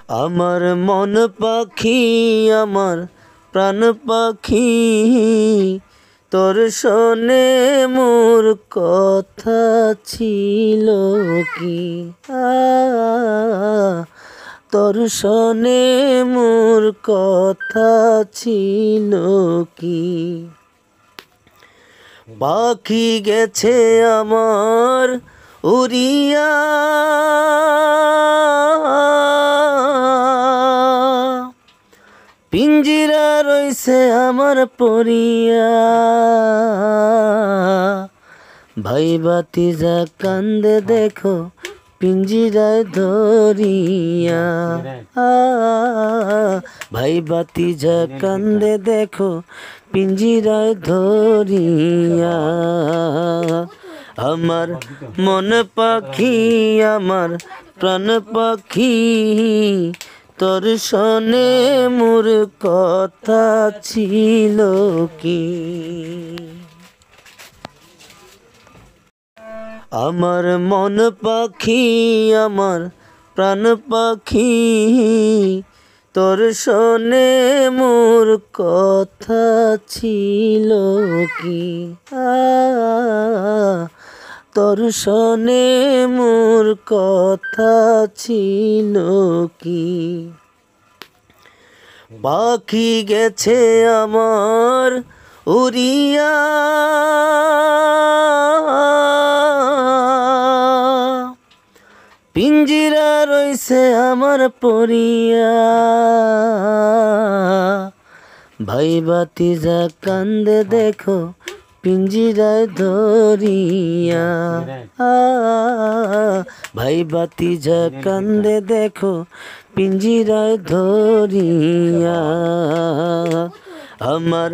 আমার মন পাখি আমার প্রাণ পাখি তোর শোনে মোর কথা ছিল কি তোর শোনে মোর কথা ছিল কি পাখি গেছে আমার উড়িয়া পিঞ্জিরা রইছে আমার পরিয়া ভাই বাতিজা কান্দে দেখো পিঞ্জিরায় ধরিয়া ভাই বাতিজা কান্দে দেখো পিঞ্জিরায় ধরিয়া আমার মন পাখি আমার প্রাণ পাখি তোর শোনে মোর কথা ছিল কি আমার মন পাখি আমার প্রাণ পাখি তোর শোনে মোর কথা ছিল কি তোর শোনে মোর কথা ছিল কি পাখি গেছে আমার উড়িয়া পিঞ্জিরা রইছে আমার পরিয়া ভাই বাতিজা কান্দে দেখো পিঞ্জিরায় ধরিয়া ভাই বাতিজা কান্দে দেখো পিঞ্জিরায় ধরিয়া আমার